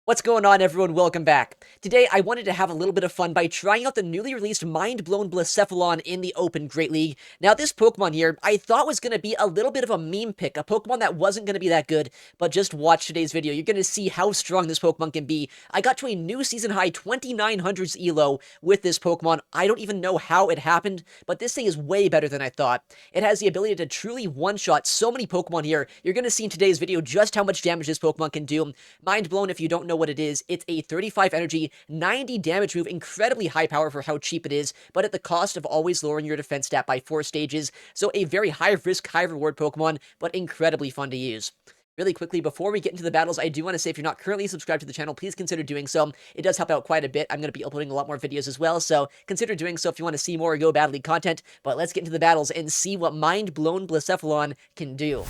What's going on, everyone? Welcome back. Today, I wanted to have a little bit of fun by trying out the newly released Mind-Blown Blacephalon in the Open Great League. Now, this Pokemon here, I thought was going to be a little bit of a meme pick, a Pokemon that wasn't going to be that good, but just watch today's video. You're going to see how strong this Pokemon can be. I got to a new season high 2900s elo with this Pokemon. I don't even know how it happened, but this thing is way better than I thought. It has the ability to truly one-shot so many Pokemon here. You're going to see in today's video just how much damage this Pokemon can do. Mind-Blown, if you don't know what it is, it's a 35 energy, 90 damage move, incredibly high power for how cheap it is, but at the cost of always lowering your defense stat by 4 stages, so a very high risk, high reward Pokemon, but incredibly fun to use. Really quickly, before we get into the battles, I do want to say if you're not currently subscribed to the channel, please consider doing so. It does help out quite a bit. I'm going to be uploading a lot more videos as well, so consider doing so if you want to see more Go Battle League content. But let's get into the battles and see what Mind-Blown Blacephalon can do.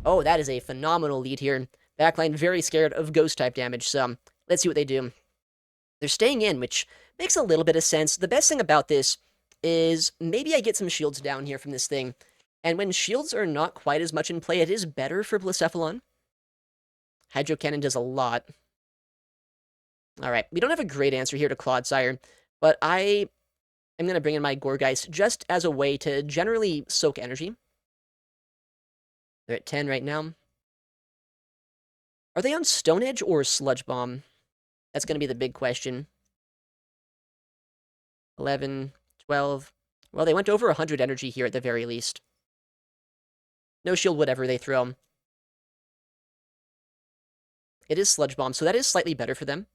Oh, that is a phenomenal lead here. Backline very scared of Ghost-type damage, so let's see what they do. They're staying in, which makes a little bit of sense. The best thing about this is maybe I get some shields down here from this thing. And when shields are not quite as much in play, it is better for Blacephalon. Hydro Cannon does a lot. Alright, we don't have a great answer here to Clodsire, but I am going to bring in my Gourgeist just as a way to generally soak energy. They're at 10 right now. Are they on Stone Edge or Sludge Bomb? That's going to be the big question. 11, 12. Well, they went over 100 energy here at the very least. No shield, whatever they throw. It is Sludge Bomb, so that is slightly better for them.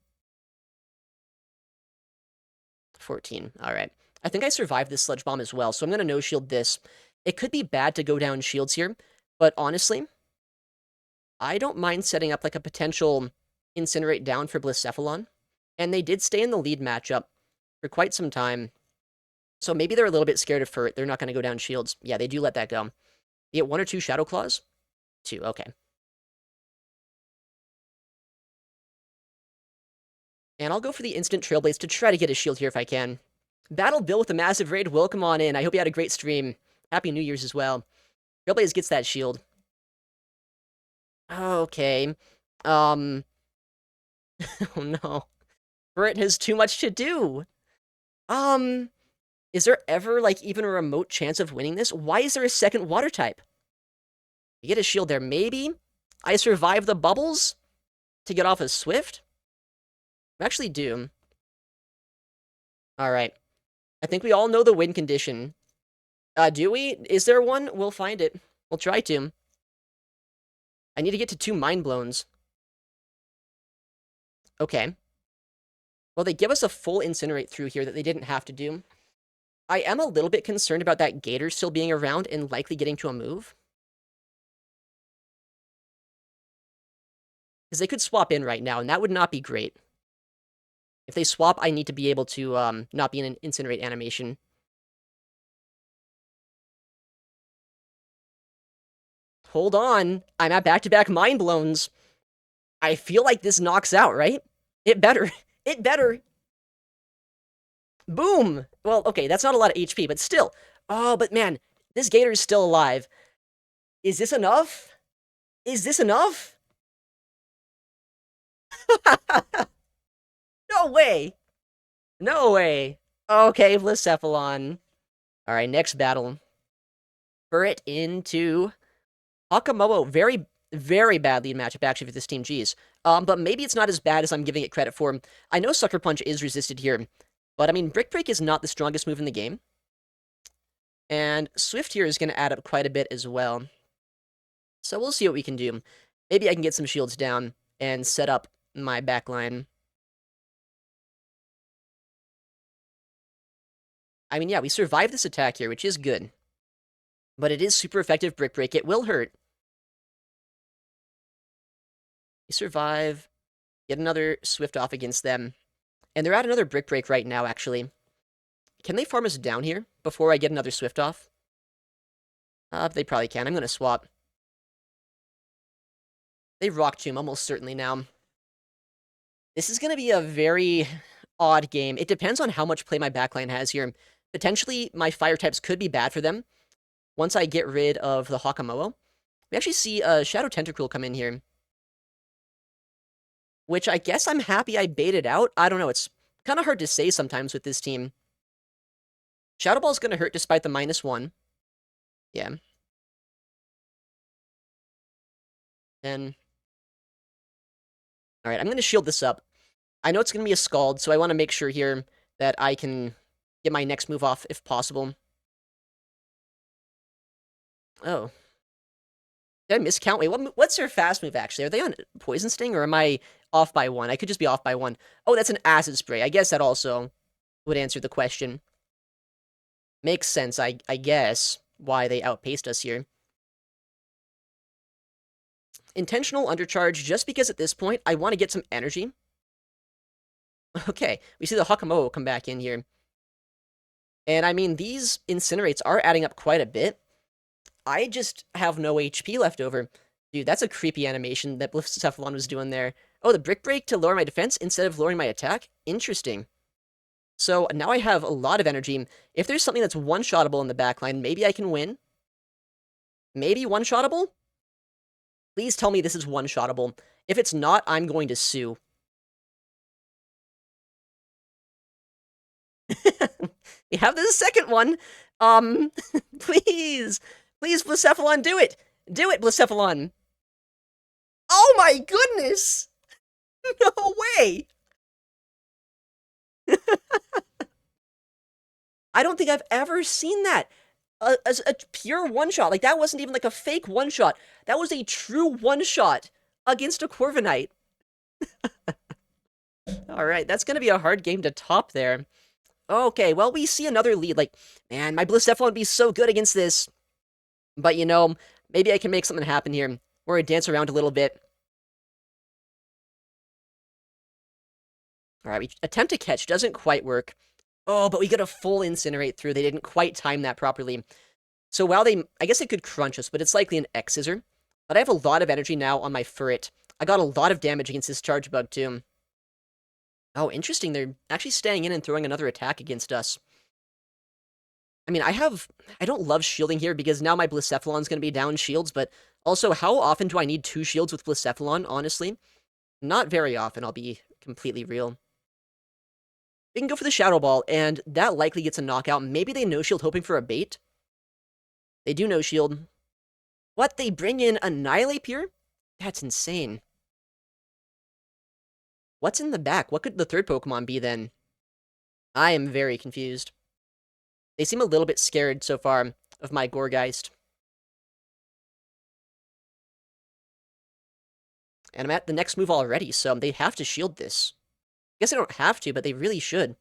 14. Alright. I think I survived this Sludge Bomb as well, so I'm going to no-shield this. It could be bad to go down shields here, but honestly, I don't mind setting up like a potential Incinerate down for Blacephalon, and they did stay in the lead matchup for quite some time, so maybe they're a little bit scared of Furret. They're not going to go down shields. Yeah, they do let that go. You get 1 or 2 Shadow Claws? 2, okay. And I'll go for the instant Trailblaze to try to get a shield here if I can. Battle Bill with a massive raid, welcome on in. I hope you had a great stream. Happy New Year's as well. Trailblaze gets that shield. Okay. Oh no. Furret has too much to do. Is there ever, like, even a remote chance of winning this? Why is there a second water type? You get a shield there. Maybe I survive the bubbles to get off a Swift? I'm actually doomed. Alright. I think we all know the win condition. Do we? Is there one? We'll find it. We'll try to. I need to get to 2 Mind Blowns. Okay. Well, they give us a full Incinerate through here that they didn't have to do. I am a little bit concerned about that Gator still being around and likely getting to a move. Because they could swap in right now, and that would not be great. If they swap, I need to be able to not be in an Incinerate animation. Hold on. I'm at back-to-back Mind Blowns. I feel like this knocks out, right? It better. It better. Boom! Well, okay, that's not a lot of HP, but still. Oh, but man, this Gator is still alive. Is this enough? Is this enough? No way! No way! Okay, Blacephalon. Alright, next battle. Furret into Hakamoa. Very, very bad lead matchup, actually, for this team. Jeez. But maybe it's not as bad as I'm giving it credit for. I know Sucker Punch is resisted here, but I mean, Brick Break is not the strongest move in the game. And Swift here is going to add up quite a bit as well. So we'll see what we can do. Maybe I can get some shields down and set up my backline. I mean, yeah, we survived this attack here, which is good. But it is super effective Brick Break. It will hurt. We survive. Get another Swift off against them. And they're at another Brick Break right now, actually. Can they farm us down here before I get another Swift off? They probably can. I'm going to swap. They Rock Tomb almost certainly now. This is going to be a very odd game. It depends on how much play my backline has here. Potentially, my fire types could be bad for them once I get rid of the Hakamoa. We actually see a Shadow Tentacruel come in here. which I guess I'm happy I baited out. I don't know, it's kind of hard to say sometimes with this team. Shadow Ball's gonna hurt despite the -1. Yeah. Then... Alright, I'm gonna shield this up. I know it's gonna be a Scald, so I want to make sure here that I can get my next move off if possible. Oh. Did I miscount? Wait, what's their fast move, actually? Are they on Poison Sting, or am I off by 1? I could just be off by 1. Oh, that's an Acid Spray. I guess that also would answer the question. Makes sense, I guess, why they outpaced us here. Intentional Undercharge, just because at this point, I want to get some energy. Okay, we see the Hakamo come back in here. And I mean, these Incinerates are adding up quite a bit. I just have no HP left over. Dude, that's a creepy animation that Blacephalon was doing there. Oh, the Brick Break to lower my defense instead of lowering my attack? Interesting. So now I have a lot of energy. If there's something that's one-shottable in the backline, maybe I can win. Maybe one-shottable? Please tell me this is one-shottable. If it's not, I'm going to sue. We have the second one. Please. Please, Blacephalon, do it. Do it, Blacephalon. Oh my goodness! No way! I don't think I've ever seen that. As a pure one-shot. Like, that wasn't even like a fake one-shot. That was a true one-shot against a Corviknight. Alright, that's gonna be a hard game to top there. Okay, well, we see another lead. Like, man, my Blacephalon would be so good against this. But, you know, maybe I can make something happen here. Or I dance around a little bit. Alright, we attempt to catch. Doesn't quite work. Oh, but we get a full Incinerate through. They didn't quite time that properly. So while I guess they could crunch us, but it's likely an X-Scissor. But I have a lot of energy now on my Furret. I got a lot of damage against this Charjabug, too. Oh, interesting. They're actually staying in and throwing another attack against us. I mean, I don't love shielding here because now my Blacephalon's going to be down shields, but also, how often do I need 2 shields with Blacephalon, honestly? Not very often, I'll be completely real. We can go for the Shadow Ball, and that likely gets a knockout. Maybe they no-shield hoping for a bait? They do no-shield. What? They bring in Annihilape here? That's insane. What's in the back? What could the third Pokemon be, then? I am very confused. They seem a little bit scared so far of my Gourgeist. And I'm at the next move already, so they have to shield this. I guess they don't have to, but they really should.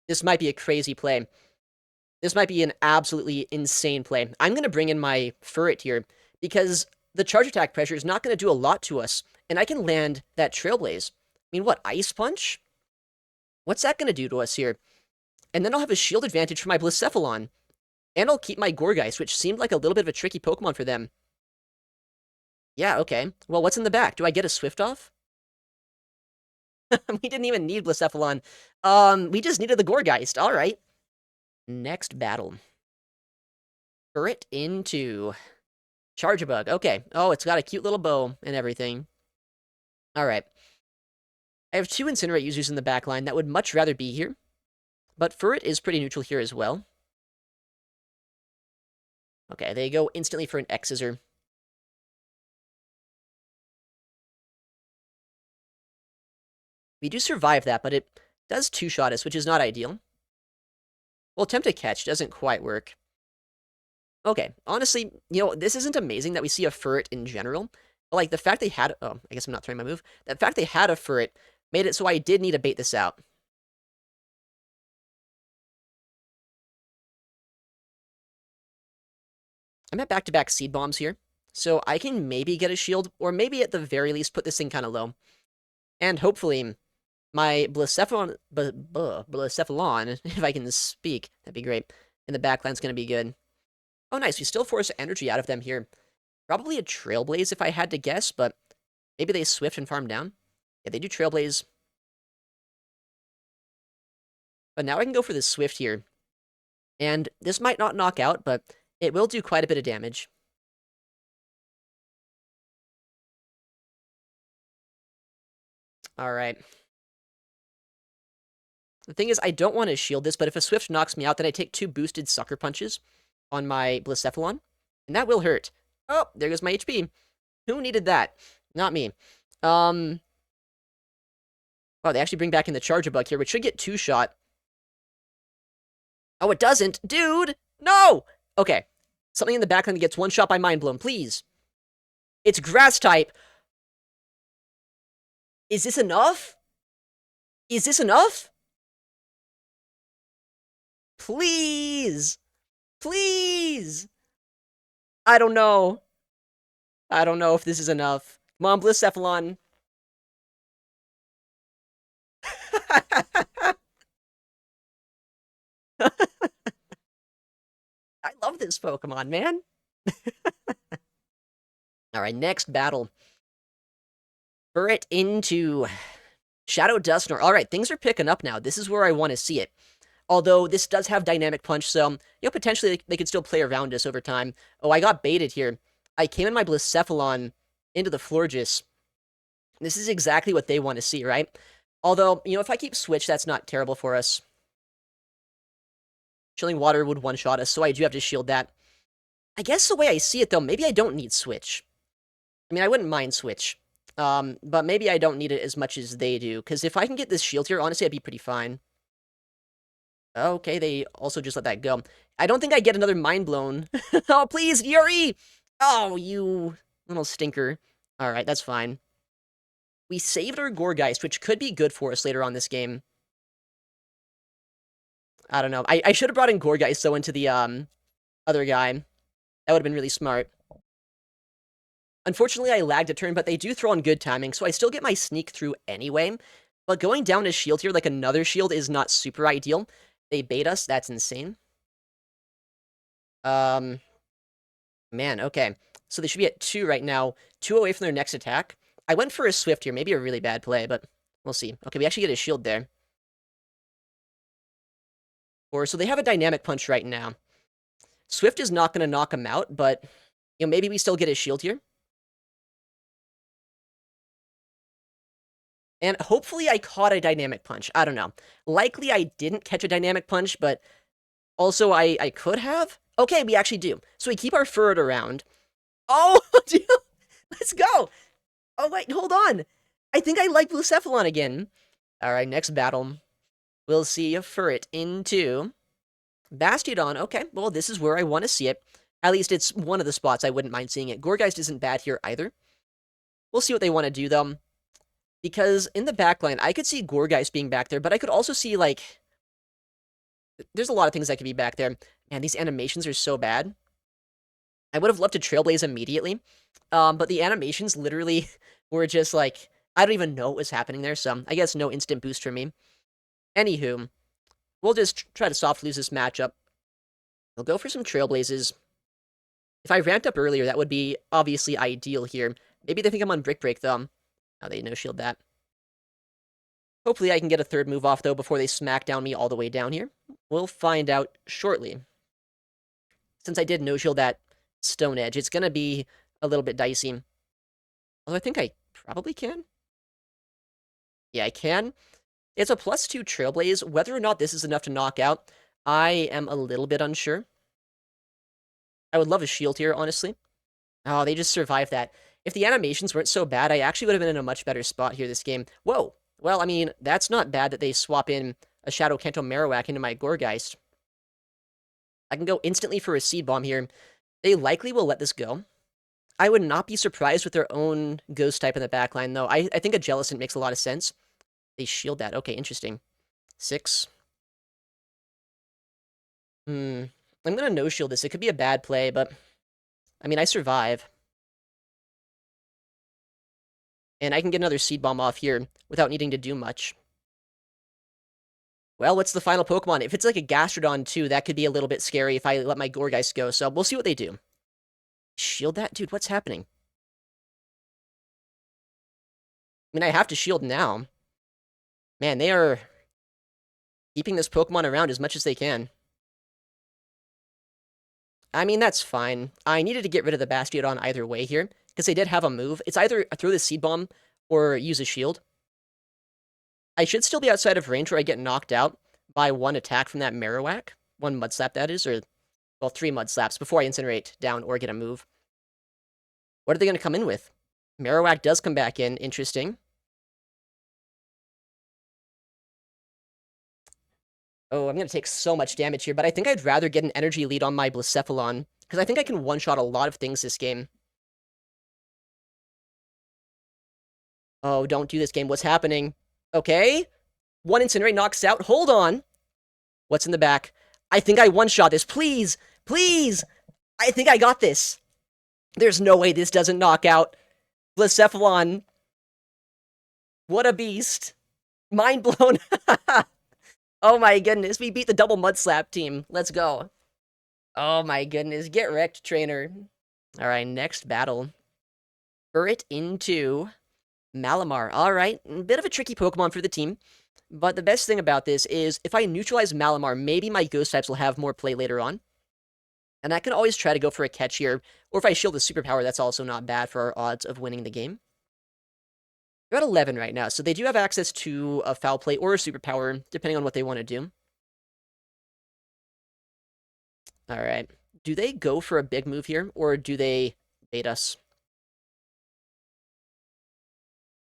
This might be a crazy play. This might be an absolutely insane play. I'm going to bring in my Furret here, because the charge attack pressure is not going to do a lot to us, and I can land that Trailblaze. I mean, what, Ice Punch? What's that going to do to us here? And then I'll have a shield advantage for my Blacephalon. And I'll keep my Gourgeist, which seemed like a little bit of a tricky Pokemon for them. Yeah, okay. Well, what's in the back? Do I get a Swift off? We didn't even need Blacephalon. We just needed the Gourgeist. Alright. Next battle. Furret into Charjabug. Okay. Oh, it's got a cute little bow and everything. Alright. I have 2 Incinerate users in the backline that would much rather be here. But Furret is pretty neutral here as well. Okay, they go instantly for an X-Scissor. We do survive that, but it does 2-shot us, which is not ideal. Well, attempt to catch doesn't quite work. Okay, honestly, you know, this isn't amazing that we see a Furret in general. But, like, the fact they had... Oh, I guess I'm not throwing my move. The fact they had a Furret made it so I did need to bait this out. I'm at back-to-back Seed Bombs here, so I can maybe get a shield, or maybe at the very least put this thing kind of low. And hopefully, my Blacephalon, if I can speak, that'd be great. And the backline's going to be good. Oh, nice, we still force energy out of them here. Probably a Trailblaze if I had to guess, but maybe they Swift and farm down. Yeah, they do Trailblaze. But now I can go for this Swift here. And this might not knock out, but it will do quite a bit of damage. Alright. The thing is, I don't want to shield this, but if a Swift knocks me out, then I take 2 boosted Sucker Punches on my Blacephalon, and that will hurt. Oh, there goes my HP. Who needed that? Not me. Wow, they actually bring back in the Charjabug here, which should get 2-shot. Oh, it doesn't! Dude! No! Okay. Something in the backline that gets 1-shot by Mind Blown, please. It's Grass type. Is this enough? Is this enough? Please! Please! I don't know. I don't know if this is enough. Come on, Blacephalon. I love this Pokemon, man. Alright, next battle. Burret into Shadow Dusknoir. Alright, things are picking up now. This is where I want to see it. Although, this does have Dynamic Punch, so, potentially they could still play around us over time. Oh, I got baited here. I came in my Blacephalon into the Florges. This is exactly what they want to see, right? Although, if I keep Switch, that's not terrible for us. Chilling Water would one-shot us, so I do have to shield that. I guess the way I see it, though, maybe I don't need Switch. I mean, I wouldn't mind Switch. But maybe I don't need it as much as they do, because if I can get this shield here, honestly, I'd be pretty fine. Okay, they also just let that go. I don't think I get another Mind Blown. Oh, please, Yuri! Oh, you little stinker. Alright, that's fine. We saved our Gourgeist, which could be good for us later on this game. I don't know. I should have brought in Gourgeist, though, into the, other guy. That would have been really smart. Unfortunately, I lagged a turn, but they do throw on good timing, so I still get my sneak through anyway. But going down a shield here, like another shield, is not super ideal. They bait us. That's insane. Man, okay. So they should be at 2 right now. 2 away from their next attack. I went for a Swift here. Maybe a really bad play, but we'll see. Okay, we actually get a shield there. So they have a Dynamic Punch right now. Swift is not going to knock him out, but, maybe we still get a shield here. And hopefully I caught a Dynamic Punch. I don't know. Likely I didn't catch a Dynamic Punch, but also I could have. Okay, we actually do. So we keep our Furret around. Oh, dude, let's go. Oh, wait, hold on. I think I like Blacephalon again. All right, next battle. We'll see a Furret into Bastiodon. Okay, well, this is where I want to see it. At least it's one of the spots I wouldn't mind seeing it. Gourgeist isn't bad here either. We'll see what they want to do, though. Because in the backline, I could see Gourgeist being back there, but I could also see, like... There's a lot of things that could be back there. Man, these animations are so bad. I would have loved to Trailblaze immediately, but the animations literally were just, like... I don't even know what was happening there, so I guess no instant boost for me. Anywho, we'll just try to soft lose this matchup. We'll go for some Trailblazes. If I ramped up earlier, that would be obviously ideal here. Maybe they think I'm on Brick Break, though. Oh, they no-shield that. Hopefully I can get a third move off, though, before they smack down me all the way down here. We'll find out shortly. Since I did no-shield that Stone Edge, it's going to be a little bit dicey. Although I think I probably can. Yeah, I can. It's a +2 Trailblaze. Whether or not this is enough to knock out, I am a little bit unsure. I would love a shield here, honestly. Oh, they just survived that. If the animations weren't so bad, I actually would have been in a much better spot here this game. Whoa! Well, I mean, that's not bad that they swap in a Shadow Kanto Marowak into my Gourgeist. I can go instantly for a Seed Bomb here. They likely will let this go. I would not be surprised with their own Ghost type in the backline, though. I think a Jellicent makes a lot of sense. They shield that. Okay, interesting. 6. I'm gonna no-shield this. It could be a bad play, but... I mean, I survive. And I can get another Seed Bomb off here without needing to do much. Well, what's the final Pokemon? If it's like a Gastrodon, too, that could be a little bit scary if I let my Gourgeist go, so we'll see what they do. Shield that? Dude, what's happening? I mean, I have to shield now. Man, they are keeping this Pokemon around as much as they can. I mean, that's fine. I needed to get rid of the Bastiodon either way here, because they did have a move. It's either throw the Seed Bomb or use a shield. I should still be outside of range where I get knocked out by one attack from that Marowak. One Mud Slap, that is, or, well, 3 Mud Slaps before I incinerate down or get a move. What are they going to come in with? Marowak does come back in. Interesting. Oh, I'm going to take so much damage here, but I think I'd rather get an energy lead on my Blacephalon, because I think I can one-shot a lot of things this game. Oh, don't do this game. What's happening? Okay. One Incinerate knocks out. Hold on. What's in the back? I think I one-shot this. Please. Please. I think I got this. There's no way this doesn't knock out. Blacephalon. What a beast. Mind blown. Oh my goodness. We beat the double Mud Slap team. Let's go. Oh my goodness. Get wrecked, trainer. Alright, next battle. Burret into Malamar. Alright, bit of a tricky Pokemon for the team. But the best thing about this is, if I neutralize Malamar, maybe my Ghost types will have more play later on. And I can always try to go for a catch here. Or if I shield the Superpower, that's also not bad for our odds of winning the game. They're at 11 right now, so they do have access to a Foul Play or a Superpower, depending on what they want to do. Alright. Do they go for a big move here, or do they bait us?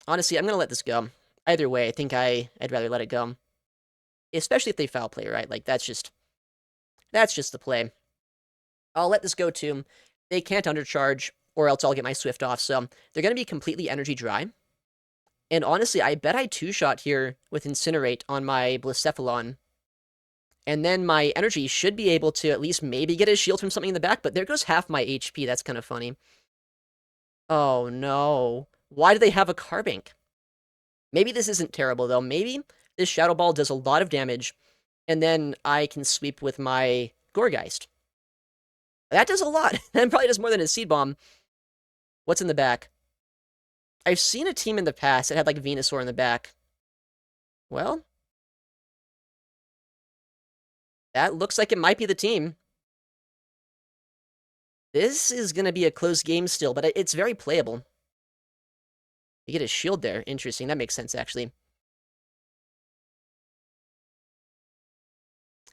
Honestly, I'm going to let this go. Either way, I think I'd rather let it go. Especially if they Foul Play, right? Like, that's just the play. I'll let this go too. They can't undercharge, or else I'll get my Swift off, so they're going to be completely energy dry. And honestly, I bet I two-shot here with Incinerate on my Blacephalon. And then my energy should be able to at least maybe get a shield from something in the back, but there goes half my HP. That's kind of funny. Oh, no. Why do they have a Carbink? Maybe this isn't terrible, though. Maybe this Shadow Ball does a lot of damage, and then I can sweep with my Gourgeist. That does a lot. That probably does more than a Seed Bomb. What's in the back? I've seen a team in the past that had, like, Venusaur in the back. Well, that looks like it might be the team. This is going to be a close game still, but it's very playable. You get a shield there. Interesting. That makes sense, actually.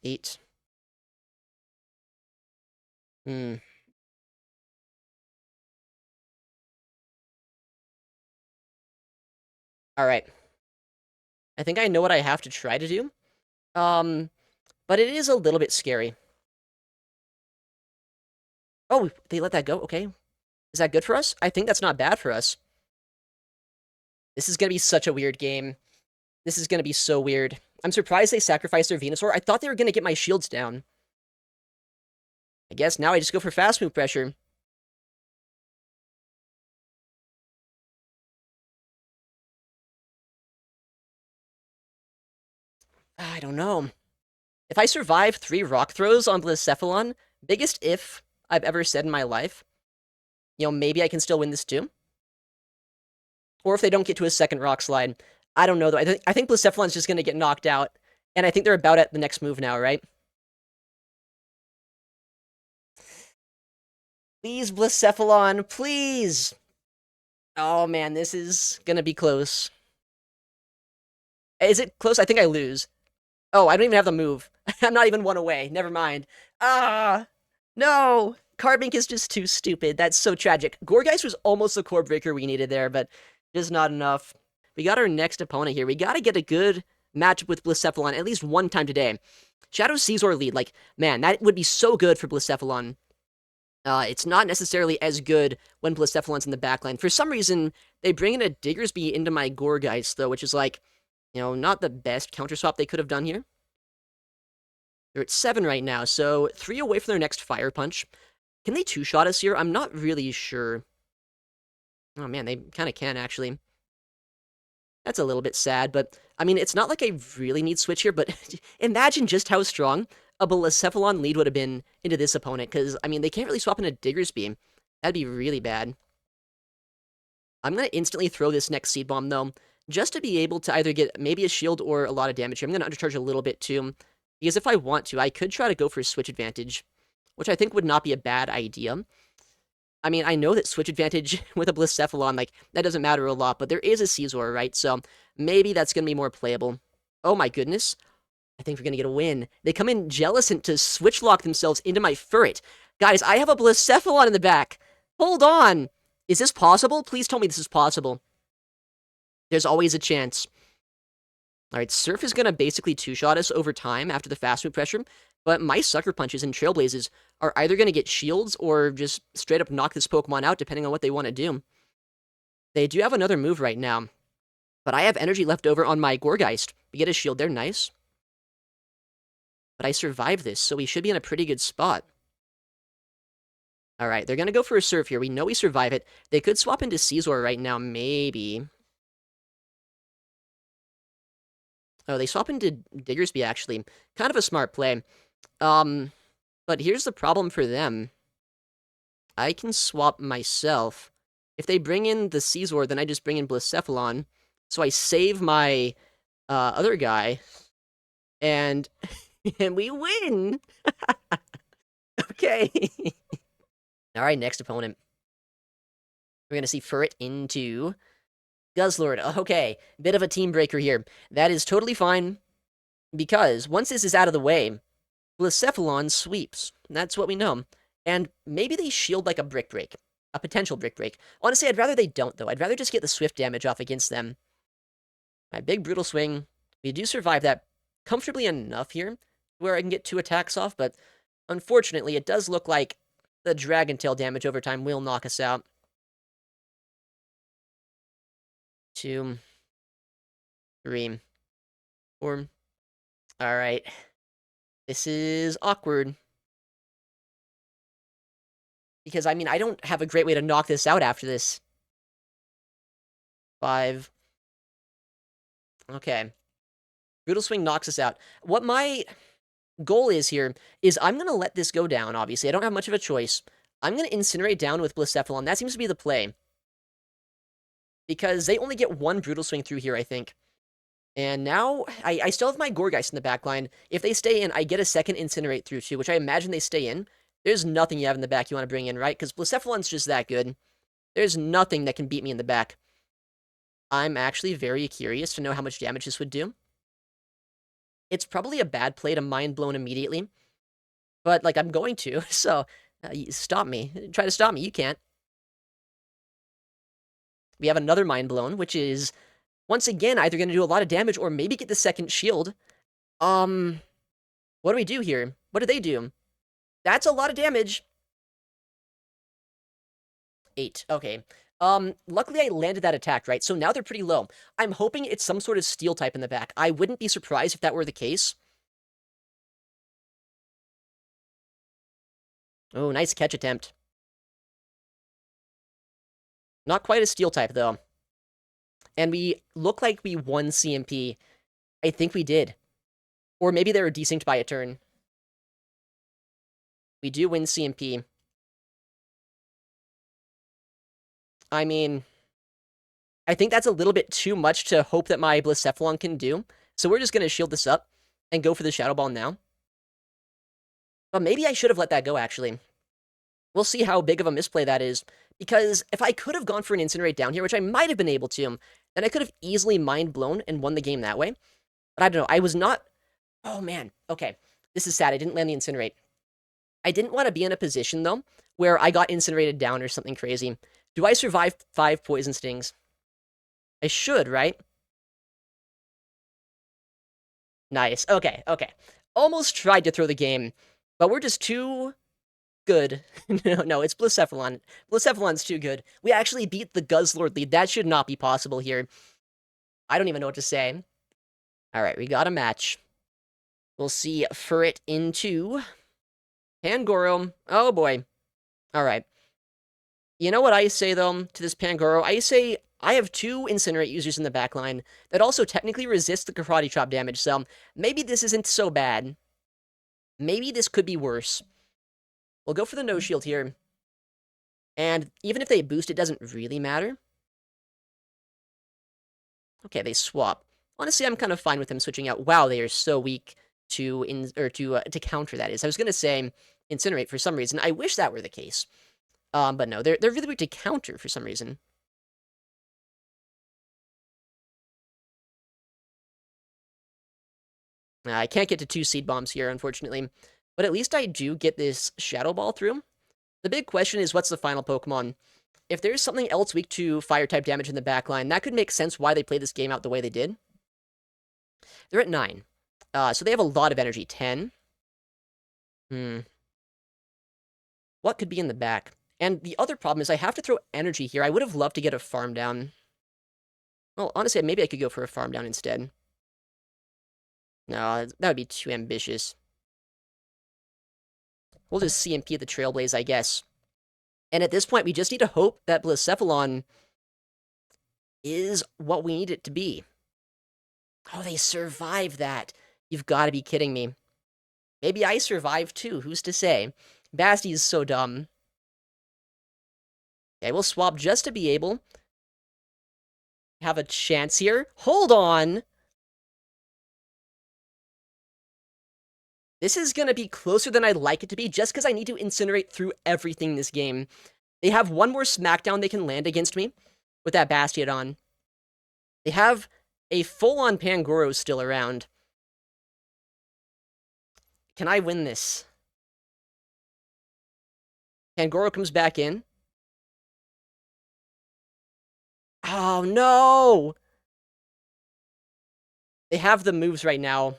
8. Alright. I think I know what I have to try to do. But it is a little bit scary. Oh, they let that go? Okay. Is that good for us? I think that's not bad for us. This is going to be such a weird game. This is going to be so weird. I'm surprised they sacrificed their Venusaur. I thought they were going to get my shields down. I guess now I just go for fast move pressure. I don't know. If I survive 3 rock throws on Blacephalon, biggest if I've ever said in my life, you know, maybe I can still win this too. Or if they don't get to a second rock slide. I don't know, though. I think Blacephalon's just going to get knocked out. And I think they're about at the next move now, right? Please, Blacephalon, please! Oh, man, this is going to be close. Is it close? I think I lose. Oh, I don't even have the move. I'm not even 1 away. Never mind. Ah! No! Carbink is just too stupid. That's so tragic. Gourgeist was almost the core breaker we needed there, but just not enough. We got our next opponent here. We gotta get a good matchup with Blacephalon at least one time today. Shadow Caesar lead. Like, man, that would be so good for Blacephalon. It's not necessarily as good when Blacephalon's in the backline. For some reason, they bring in a Diggersby into my Gourgeist, though, which is like, you know, not the best counter swap they could have done here. They're at 7 right now, so 3 away from their next Fire Punch. Can they two-shot us here? I'm not really sure. Oh man, they kind of can, actually. That's a little bit sad, but, I mean, it's not like I really need Switch here, but imagine just how strong a Blacephalon lead would have been into this opponent, because, I mean, they can't really swap in a Diggersby. That'd be really bad. I'm going to instantly throw this next Seed Bomb, though, just to be able to either get maybe a shield or a lot of damage here. I'm going to undercharge a little bit, too, because if I want to, I could try to go for a Switch advantage, which I think would not be a bad idea. I mean, I know that switch advantage with a Blacephalon, like, that doesn't matter a lot, but there is a Caesar, right? So maybe that's going to be more playable. Oh my goodness. I think we're going to get a win. They come in jealous and to switch lock themselves into my Furret. Guys, I have a Blacephalon in the back. Hold on. Is this possible? Please tell me this is possible. There's always a chance. Alright, Surf is going to basically two-shot us over time after the fast move pressure, but my Sucker Punches and Trailblazes are either going to get shields or just straight up knock this Pokemon out depending on what they want to do. They do have another move right now, but I have energy left over on my Gourgeist. We get a shield there, nice. But I survived this, so we should be in a pretty good spot. Alright, they're going to go for a Surf here. We know we survive it. They could swap into Caesar right now, maybe. Oh, they swap into Diggersby, actually. Kind of a smart play. But here's the problem for them. I can swap myself. If they bring in the Caesar, then I just bring in Blacephalon. So I save my other guy. And, and we win! Okay. Alright, next opponent. We're going to see Furret into Guzzlord. Okay, bit of a team breaker here. That is totally fine, because once this is out of the way, Blacephalon sweeps. That's what we know. And maybe they shield like a Brick Break. A potential Brick Break. Honestly, I'd rather they don't, though. I'd rather just get the Swift damage off against them. My big Brutal Swing. We do survive that comfortably enough here, where I can get 2 attacks off, but unfortunately, it does look like the Dragon Tail damage over time will knock us out. 2, 3, 4. Alright. This is awkward. Because, I mean, I don't have a great way to knock this out after this. 5. Okay. Brutal Swing knocks us out. What my goal is here is I'm going to let this go down, obviously. I don't have much of a choice. I'm going to Incinerate down with Blacephalon. That seems to be the play. Because they only get 1 Brutal Swing through here, I think. And now, I still have my Gourgeist in the back line. If they stay in, I get a second Incinerate through too, which I imagine they stay in. There's nothing you have in the back you want to bring in, right? Because Blacephalon's just that good. There's nothing that can beat me in the back. I'm actually very curious to know how much damage this would do. It's probably a bad play to Mind Blown immediately. But, like, I'm going to, so stop me. Try to stop me. You can't. We have another Mind Blown, which is, once again, either going to do a lot of damage or maybe get the second shield. What do we do here? What do they do? That's a lot of damage. 8. Okay. Luckily I landed that attack, right? So now they're pretty low. I'm hoping it's some sort of steel type in the back. I wouldn't be surprised if that were the case. Oh, nice catch attempt. Not quite a steel type, though. And we look like we won CMP. I think we did. Or maybe they were desynced by a turn. We do win CMP. I mean, I think that's a little bit too much to hope that my Blacephalon can do. So we're just going to shield this up and go for the Shadow Ball now. But maybe I should have let that go, actually. We'll see how big of a misplay that is. Because if I could have gone for an Incinerate down here, which I might have been able to, then I could have easily Mind Blown and won the game that way. But I don't know. I was not... Oh, man. Okay. This is sad. I didn't land the Incinerate. I didn't want to be in a position, though, where I got incinerated down or something crazy. Do I survive 5 Poison Stings? I should, right? Nice. Okay, okay. Almost tried to throw the game, but we're just too good. No, it's Blacephalon. Blacephalon's too good. We actually beat the Guzzlord lead. That should not be possible here. I don't even know what to say. Alright, we got a match. We'll see Furret into Pangoro. Oh, boy. Alright. You know what I say, though, to this Pangoro? I say I have 2 Incinerate users in the backline that also technically resist the Karate Chop damage, so maybe this isn't so bad. Maybe this could be worse. We'll go for the no-shield here. And even if they boost, it doesn't really matter. Okay, they swap. Honestly, I'm kind of fine with them switching out. Wow, they are so weak to counter, that is. I was going to say Incinerate for some reason. I wish that were the case. But no, they're really weak to counter for some reason. I can't get to 2 Seed Bombs here, unfortunately. But at least I do get this Shadow Ball through. The big question is, what's the final Pokemon? If there's something else weak to Fire-type damage in the backline, that could make sense why they played this game out the way they did. They're at 9. So they have a lot of energy. 10. What could be in the back? And the other problem is I have to throw energy here. I would have loved to get a farm down. Well, honestly, maybe I could go for a farm down instead. No, that would be too ambitious. We'll just CMP the Trailblaze, I guess. And at this point, we just need to hope that Blacephalon is what we need it to be. Oh, they survived that. You've got to be kidding me. Maybe I survived too, who's to say? Basti is so dumb. Okay, we'll swap just to be able to have a chance here. Hold on! This is going to be closer than I'd like it to be, just because I need to incinerate through everything in this game. They have one more Smackdown they can land against me with that Bastiodon. They have a full-on Pangoro still around. Can I win this? Pangoro comes back in. Oh, no! They have the moves right now.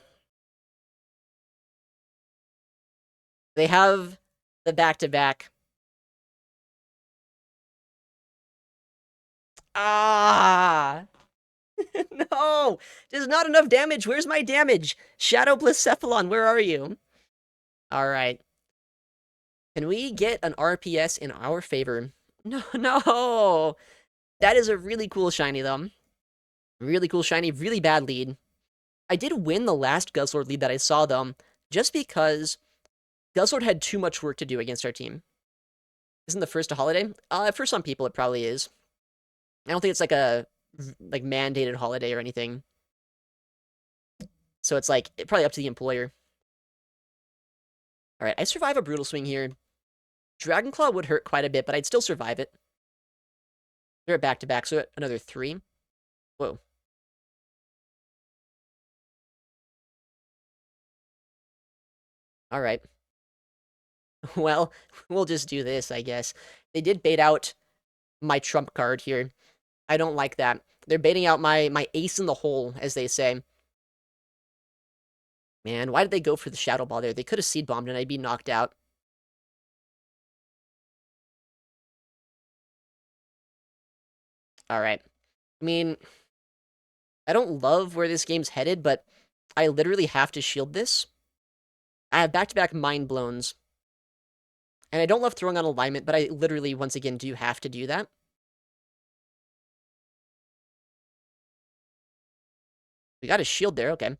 They have the back-to-back. Ah! No! There's not enough damage. Where's my damage? Shadow Blacephalon, where are you? Alright. Can we get an RPS in our favor? No, no! That is a really cool shiny, though. Really cool shiny, really bad lead. I did win the last Guzzlord lead that I saw, though, just because Guzzlord had too much work to do against our team. Isn't the first a holiday? For some people, it probably is. I don't think it's like a mandated holiday or anything. So it's like probably up to the employer. All right, I survive a Brutal Swing here. Dragon Claw would hurt quite a bit, but I'd still survive it. They're back to back, so another 3. Whoa. All right. Well, we'll just do this, I guess. They did bait out my trump card here. I don't like that. They're baiting out my ace in the hole, as they say. Man, why did they go for the Shadow Ball there? They could have Seed Bombed and I'd be knocked out. Alright. I mean, I don't love where this game's headed, but I literally have to shield this. I have back-to-back Mind Blowns. And I don't love throwing on alignment, but I literally, once again, do have to do that. We got a shield there, okay.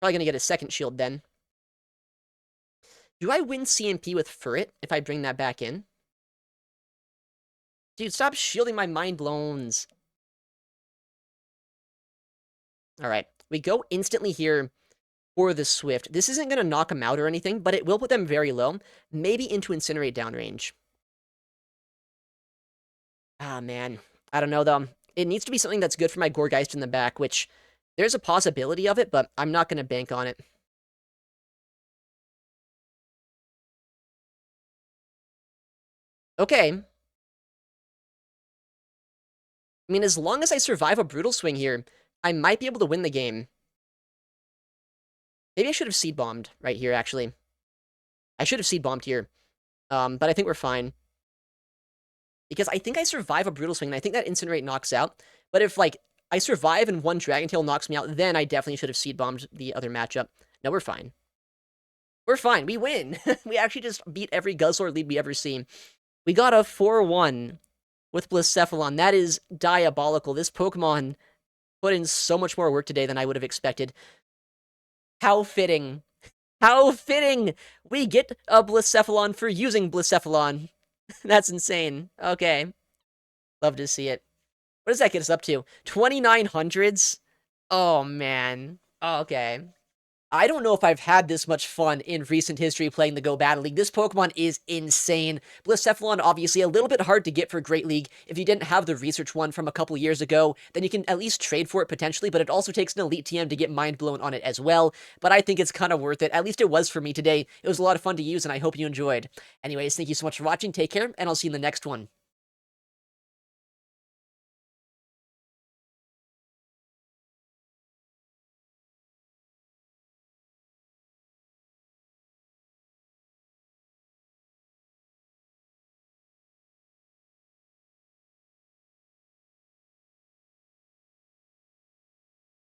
Probably gonna get a second shield then. Do I win CMP with Furret if I bring that back in? Dude, stop shielding my Mind Blowns. Alright, we go instantly here for the Swift. This isn't going to knock them out or anything, but it will put them very low. Maybe into Incinerate downrange. Ah, man. I don't know, though. It needs to be something that's good for my Gourgeist in the back, which there's a possibility of it, but I'm not going to bank on it. Okay. I mean, as long as I survive a Brutal Swing here, I might be able to win the game. Maybe I should have Seed Bombed right here, actually. I should have Seed Bombed here. But I think we're fine. Because I think I survive a Brutal Swing, and I think that Incinerate knocks out. But if, like, I survive and one Dragon Tail knocks me out, then I definitely should have Seed Bombed the other matchup. No, we're fine. We're fine. We win. We actually just beat every Guzzlord lead we ever seen. We got a 4-1 with Blacephalon. That is diabolical. This Pokemon put in so much more work today than I would have expected. How fitting. How fitting! We get a Blacephalon for using Blacephalon. That's insane. Okay. Love to see it. What does that get us up to? 2900s? Oh, man. Oh, okay. I don't know if I've had this much fun in recent history playing the Go Battle League. This Pokemon is insane. Blacephalon, obviously, a little bit hard to get for Great League. If you didn't have the research one from a couple years ago, then you can at least trade for it potentially, but it also takes an Elite TM to get Mind Blown on it as well. But I think it's kind of worth it. At least it was for me today. It was a lot of fun to use, and I hope you enjoyed. Anyways, thank you so much for watching. Take care, and I'll see you in the next one.